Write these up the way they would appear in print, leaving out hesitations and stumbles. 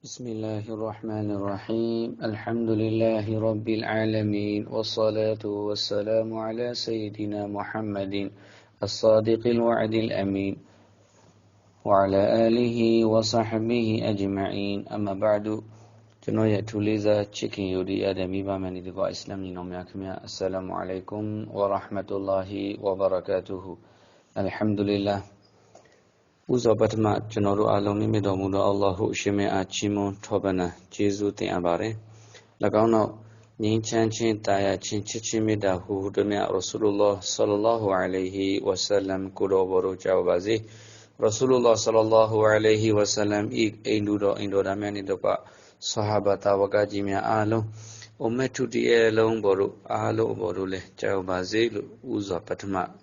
بسم الله الرحمن الرحيم الحمد لله رب العالمين والصلاة والسلام على سيدنا محمد الصادق الوعد الأمين وعلى آله وصحبه أجمعين أما بعد جنوية توليزا تشيكين يودي آدمي بامن دقاء إسلامي نومياكميا السلام عليكم ورحمة الله وبركاته الحمد لله Uzo batma general aloni me domudo Allahu shime a chimon tobana Jesu te abare lagano nin chan chin taya chin chichime da hu dome Rasulullah sallallahu alaihi wasallam kudo boru jawazi Rasulullah sallallahu alaihi wasallam indudo indodamani dopa sahabata wagaji me alo ummetu di elong boru alo boru le jawazi uzo batma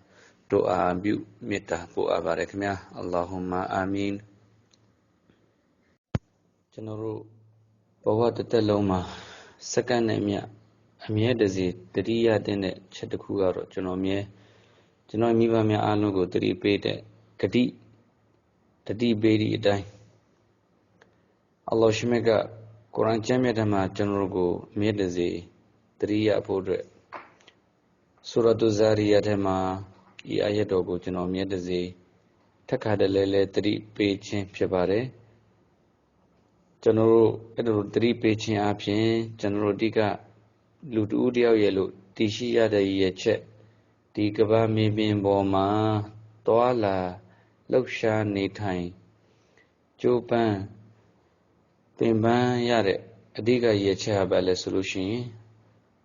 Doa biu meta po abarekmya Allahumma amin. General bawa teteloma second emya amye desi tariya dene chataku garo general miba mya alon ko tari pe de tati bedi idai Allah shimeka Quran chamya dama general ko amye desi tariya po de Suratul Zariyat ma ayat koကျွန်တော်မြတ်တစေထက်ခါတလဲလဲသတိပေးခြင်းဖြစ်ပါတယ်ကျွန်တော်တို့အဲ့လိုသတိပေးခြင်းအပြင်ကျွန်တော်တို့ဒီကလူတူတယောက်ရဲ့လို့တည်ရှိရတဲ့ရဲ့ချက်ဒီကဘာမြေပြင်ပေါ်မှာတွာလာလှုပ်ရှားနေထိုင်ကြိုးပမ်းပင်ပန်းရတဲ့အဓိကရဲ့ချက်ဟာပဲလဲဆိုလို့ရှိရင်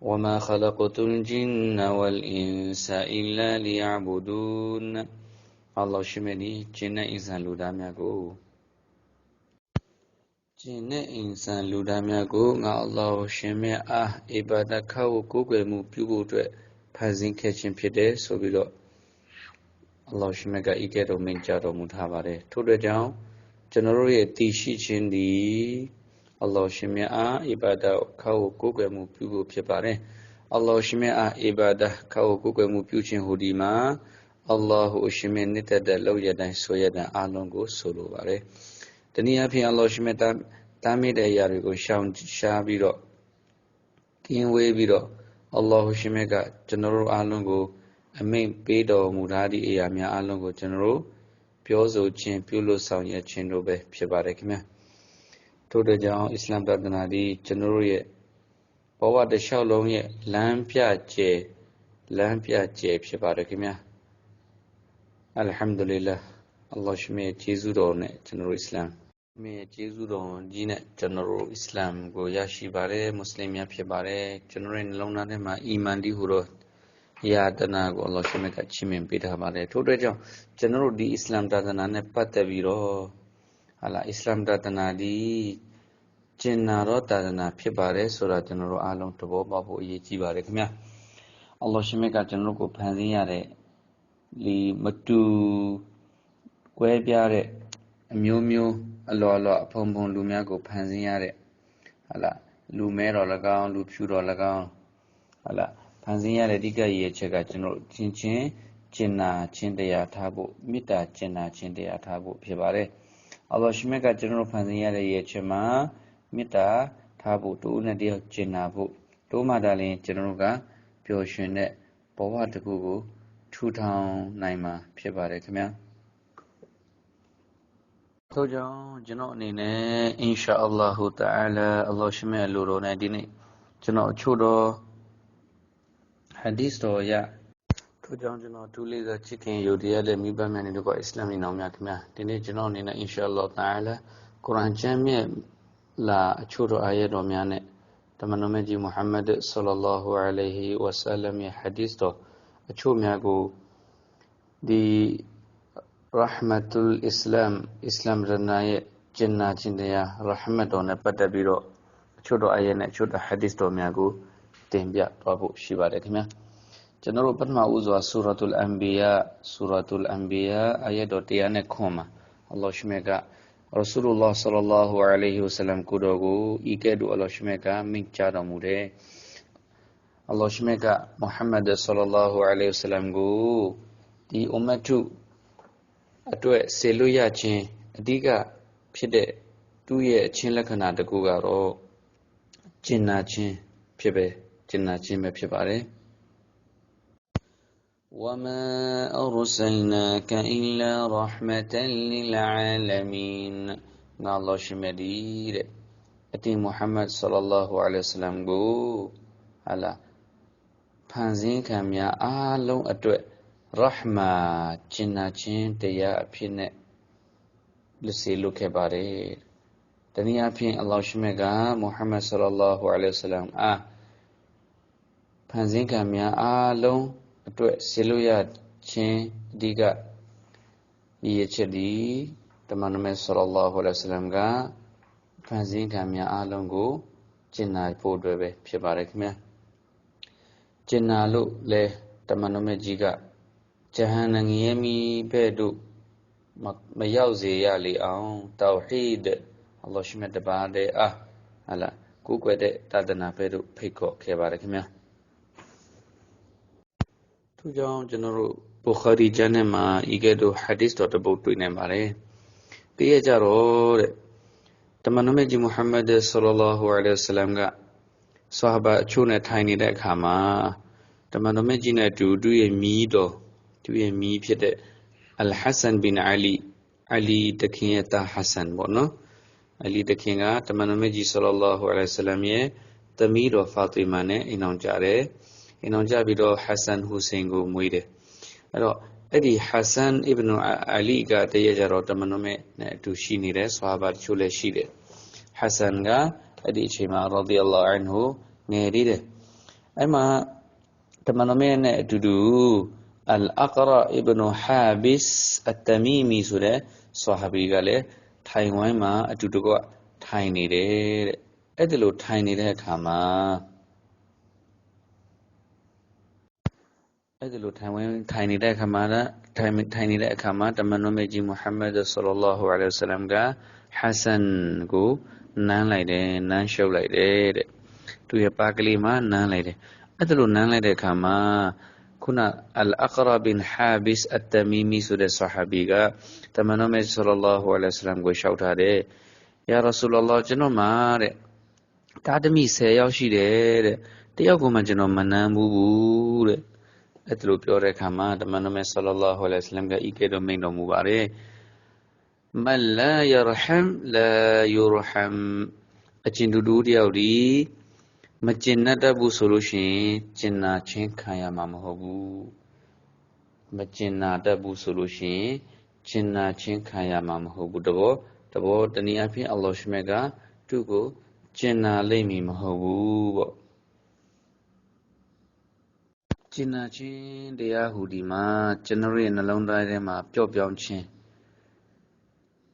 وما خلقت الجن والإنس إلا ليعبدون الله شمني جن إنسان لودامياكو جن إنسان لودامياكو نا الله شمي إبادة كاو كوكو مو بيوكو دوه فازين كيچن پيده سو بيلو الله شمي کا إيكيرو من جارو متحباره تو دوه جاؤں جنرو یہ تیشی چن دی Allah shimea ibadah kau kuke mu piu pare Allah shimea ibadah kau kuke mu piu chin hudima Allah shime nita da lau yadan soyadan alon go solo bare taniya phi Allah shime tami de yari ko shaun sha bi do kin we bi do Allah shime ka janaro alon go amain pe do mu tha di aya mya alon go janaro pyo so chin pyu lo saung ya chin do be phit bare khmyaထို့တဲ့ကြောင့်အစ္စလာမ်သာသနာဒီကျွန်တော်ရဲ့ဘဝတစ်လျှောက်လုံးရဲ့လမ်းပြကျဲဖြစ်ပါတယ်ခင်ဗျာအလ်ဟမ်ဒူလ illah အလ္လာဟ်ရှမေကျေးဇူးတော်နဲ့ကျွန်တော်အစ္စလာမ်မေကျေးဇူးတော်ကြီးနဲ့ကျွန်တော်အစ္စလာမ်ကိုရရှိပါတယ်မွတ်စလင်များဖြစ်ပါတယ်ကျွန်တော်ရဲ့နှလုံးသားထဲမှာအီမန်ဒီဟူသောယာတနာကိုအလ္လာဟ်ရှမေကချီးမြှင့်ပေးထားပါတယ်ထို့တဲ့ကြောင့်ကျွန်တော်ဒီအစ္စလာမ်သာသနာနဲ့ပတ်သက်ပြီးတော့Islam Tatana di Jenaro Tatana Pibare Sura General Along to Bobo Yibare Kmia Allah Shimeka General Panziare Li Matu Guebiare Miu Alola Pompon Lumiago Panziare Ala Lumero Lagan Lupuro Lagan Ala Panziare Diga Yechega General Chinchin Chinna Chindea Tabu Mita Chinna Chindea Tabu Pibare Allah shimeka general panziya ye chema mita thabu to ne de chinna bu to ma dalin general ka pyo shin ne bawa taku ko thu thang nai ma phit bare khmya to jaung janoအနေနဲ့ insha Allah ta'ala Allah shime lo ro ne di ni jano chu do hadith do yaထို့ကြောင့်ကျွန်တော်ဒူလေးကချစ်ခင်ယုတ်တရားနဲ့မိဘများနဲ့တော့အစ္စလာမ်နောင်များခင်ဗျာဒီနေ့ကျွန်တော်အနေနဲ့အင်ရှာအလ္လာဟ်တာအာလာကုရ်အာန်ကျမ်းမြတ်လာအချို့သောအာယတ်တော်များနဲ့တမန်တော်မြတ်ကြီးမုဟမ္မဒ်ဆလ္လာလာဟူအလိုင်ဟီဝါဆလမ်ရဲ့ဟာဒီသ်တော်အချို့များကိုဒီရာဟ်မတ်ုလ်အစ္စလာမ်ရနာရဲ့ကျင့်နာခြင်းတရားရာဟ်မတ်တော်နဲ့ပတ်သက်ပြီးတော့အချို့သောအာယတ်နဲ့အချို့သောဟာဒီသ်တော်များကိုတင်ပြသွားဖို့ရှိပါတယ်ခင်ဗျာကျွန်တော်တို့ပထမဦးစွာဆူရာတုလ်အန်ဘီယာအာယတ်တော်100နဲ့ခွန်မှာအလ္လာဟ်ရှမေကရဆူလုလ္လာဟ်ဆလ္လာလာဟူအလိုင်ဟီဝါဆလမ်ကိုတော်ကိုဤကဲ့သို့အလ္လာဟ်ရှမေကမိန့်ကြားတော်မူတယ်အလ္လာဟ်ရှမေကမုဟမ္မဒ်ဆလ္လာလာဟူအလိုင်ဟီဝါဆလမ်ကိုဒီအွမ်မတ်တုအတွက်ဆေလွတ်ရခြင်းအဓိကဖြစ်တဲ့ သူ့ရဲ့အချင်းလက္ခဏာတစ်ခုကတော့ကျင်နာခြင်းဖြစ်ပါတယ်وَمَا أَرْسَلْنَاكَ إِلَّا رَحْمَةً لِلْعَالَمِينَ ငါအလ္လာဟ်ရှိမြတ်သည်တဲ့အတင်မုဟမ္မဒ် sallallahu alaihi wasallam ကိုဖန်ဆင်းခံများအားလုံးအတွက်ရဟ်မာကျင်နာခြင်းတရားအဖြစ်နဲ့လက်စေလွတ်ခဲ့ပါတယ်တနည်းအားဖြင့်အလ္လာဟ်ရှိမြတ်ကမုဟမ္မဒ် sallallahu alaihi wasallam အားဖန်ဆင်းခံများအားလုံးအတွက်စေလွတ်ရခြင်းအဓိကရည်ရည်ချက်သည်တမန်တော်မြတ် sallallahu alaihi wasallam ကဖန်ဆင်းခံများအားလုံးကိုကျင့်နာဖို့အတွက်ပဲဖြစ်ပါတယ်ခင်ဗျာကျင့်နာလို့လဲတမန်တော်မြတ်ကြီးကဂျဟန္နမ်ငရဲမီဘဲ့သို့မရောက်စေရလေအောင်တောဟီဒ်အလ္လာဟ်ရှိမြတ်တပါးတည်းကိုးကွယ်တဲ့သာသနာဘဲ့သို့ဖိတ်ခေါ်ခဲ့ပါတယ်ခင်ဗျာထို့ကြောင့်ကျွန်တော်တို့ဘူခါရီကျမ်းထဲမှာဤကဲ့သို့ဟာဒီသ်တော်တစ်ပုဒ်တွေ့နိုင်ပါတယ်တည့်ရကြတော့တဲ့တမန်တော်မြတ်ကြီးမုဟမ္မဒ် sallallahu alaihi wasallam ကဆာဟဘာအချို့နဲ့ထိုင်နေတဲ့အခါမှာတမန်တော်မြတ်ကြီးနဲ့တူသူ့ရဲ့မီးဖြစ်တဲ့အလ်ဟဆန်ဘင်အလီတခင်ရဲ့သားဟဆန်ပေါ့နော်အလီတခင်ကတမန်တော်မြတ်ကြီး sallallahu alaihi wasallam ရဲ့သမီးတော်ဖာတီမာနဲ့အိမ်အောင်ကြတယ်အိမ်အောင်ကြပြီးတော့ဟဆန်ဟူစိန်ကိုမွေးတယ်အဲ့တော့အဲ့ဒီဟဆန်အစ်ဘနအလီကတည်းရကြတော့တမန်တော်မြတ်နဲ့အတူရှိနေတဲ့ဆာဟာဘာတချို့လည်းရှိတယ်ဟဆန်ကအဲ့ဒီအချိန်မှာရာဒီယல்லாဟ်အန်ဟူငယ်သေးတယ်အဲ့မှာတမန်တော်မြတ်နဲ့အတူတူအလ်အကရာအစ်ဘနဟာဘစ်အတမီမီဆိုတဲ့ဆာဟာဘီကလည်းထိုင်ဝမ်မှာအတူတူကထိုင်နေတယ်တဲ့အဲ့ဒီလိုထိုင်နေတဲ့အခါမှာထိုင်နေတဲ့အခါမှာတမန်တော်မြတ်ကြီးမုဟမ္မဒ် sallallahu alaihi wasallam ကဟဆန်ကိုနမ်းရှုပ်လိုက်တယ်တဲ့သူရဲ့ပါကလေးမှာနမ်းလိုက်တယ်အဲ့ဒါလိုနမ်းလိုက်တဲ့အခါမှာခုနအလ်အကရာဘင်ဟာဘစ်အတမီမီဆိုတဲ့ဆာဟာဘီကတမန်တော်မြတ် sallallahu alaihi wasallam ကိုလျှောက်ထားတယ်ယာရဆူလလာကျွန်တော်မှာတဲ့တာသမီ10ယောက်ရှိတယ်တဲ့တယောက်ကိုမှကျွန်တော်မနမ်းဘူးတဲ့အဲ့ဒါလိုပြောတဲ့အခါမှာတမန်တော်မြတ် sallallahu alaihi wasallam ကဤကဲ့သို့မိန့်တော်မူပါတယ်မန်လာယရဟမ်လာယူရဟမ်အကျဉ်သူတယောက်ဒီမကျင်တတ်ဘူးဆိုလို့ရှိရင်ကျင်နာခြင်းခံရမှာမဟုတ်ဘူးမကျင်နာတတ်ဘူးဆိုလို့ရှိရင်ကျင်နာခြင်းခံရမှာမဟုတ်ဘူးတဘောတနည်းအားဖြင့်အလ္လာဟ်ရှိမြတ်ကသူ့ကိုကျင်နာလိမ့်မည်မဟုတ်ဘူးပေါ့ကျင်နာခြင်းတရားဟူဒီမှာကျွန်တော်ရဲ့နှလုံးသားထဲမှာပျော့ပြောင်းခြင်း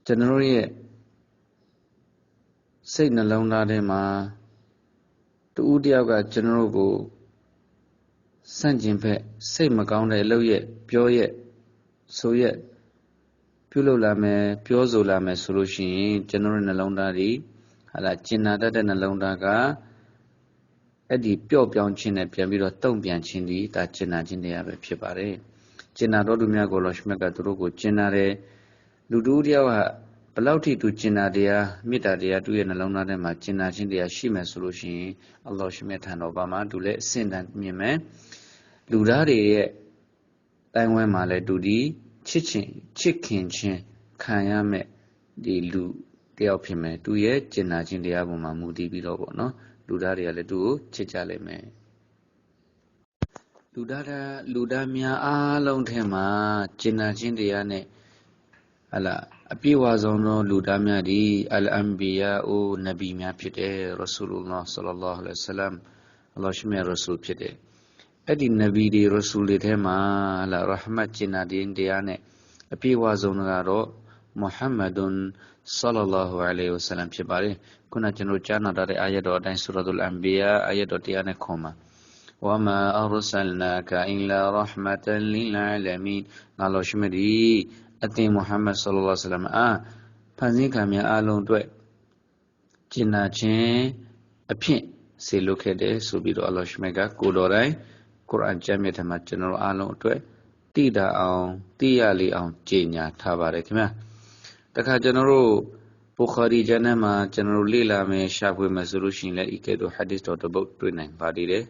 ကျွန်တော်ရဲ့စိတ်နှလုံးသားထဲမှာတူဦးတယောက်ကကျွန်တော်ကိုစန့်ကျင်ဖက်စိတ်မကောင်းတဲ့အလုပ်ရဲ့ပြောရဲ့ဆိုရဲ့ပြုလုပ်လာမယ်ပြောဆိုလာမယ်ဆိုလို့ရှိရင်ကျွန်တော်ရဲ့နှလုံးသားဒီကျင်နာတတ်တဲ့နှလုံးသားကအဲ့ဒီပျော့ပြောင်းခြင်းနဲ့ပြန်ပြီးတော့တုံ့ပြန်ခြင်းဒီဒါကျင်နာခြင်းတရားပဲဖြစ်ပါတယ်ကျင်နာတော်သူများကိုလောရှမြတ်ကသူတို့ကိုကျင်နာတယ်လူတူတယောက်ကဘလောက်ထိသူကျင်နာတရားမေတ္တာတရားသူ့ရဲ့နှလုံးသားထဲမှာကျင်နာခြင်းတရားရှိမယ်ဆိုလို့ရှိရင်အလ္လာဟ်ရှိမြတ်ထံတော်ဘာမှာသူလည်းအစင်တန်မြင်မယ်လူသားတွေရဲ့တိုင်းဝဲမှာလည်းသူဒီချစ်ခင်ခြင်းခံရမယ်ဒီလူတယောက်ဖြစ်မယ်သူရဲ့ကျင်နာခြင်းတရားပေါ်မှာမူတည်ပြီးတော့ပေါ့နော်လူသားတွေကလည်းသူ့ကိုချစ်ကြလိမ့်မယ်လူသားများအားလုံးထဲမှာကျင်နာခြင်းတရားနဲ့အပြည့်ဝဆုံးသောလူသားများသည်အလ်အမ်ဘီယာအိုနဗီများဖြစ်တယ်ရဆူလုလ္လာဟ်ဆလ္လာလ္လာဟ်အလိုင်းဝါဆလမ်အလ္လာဟ်ရှိမြတ်ရဆူလ်ဖြစ်တယ်အဲ့ဒီနဗီတွေရဆူလ်တွေထဲမှာရဟမတ်ကျင်နာခြင်းတရားနဲ့အပြည့်ဝဆုံးကတော့မုဟမ္မဒ်ဆလ္လာလ္လာဟူအလိုင်းဝါဆလမ်ဖြစ်ပါတယ်ခုနကျွန်တော်ကြားနာတဲ့အာယတ်တော်အတိုင်းဆူရတ်အလ်အမ်ဘီယာအာယတ်တော်တရားနဲ့ခေါ်မှာဝါမာအရဆလ်နာကာအင်လာရဟမတန်လီလ်အာလမီငါလောရှိမဒီအသင်မုဟမ္မဒ် sallallahu alaihi wasallam ဖန်ဆင်းခံများအလုံးအတွက်ကျင်နာခြင်းအဖြစ်စေလွတ်ခဲ့တယ်ဆိုပြီးတော့အလ္လာဟ်ရှိမြတ်ကကိုတော်တိုင်းကုရ်အာန်ကျမ်းမြတ်ထဲမှာကျွန်တော်အားလုံးအတွက်သိရလေအောင်ကြေညာထားပါတယ်ခင်ဗျာတခါကျွန်တော်တို့ Bukhari ကျမ်းထဲမှာကျွန်တော်တို့လေ့လာမယ်ရှာဖွေမယ်ဆိုလို့ရှိရင်လည်းဤကဲ့သို့ hadith တော်တစ်ပုဒ်တွေ့နိုင်ပါသေးတယ်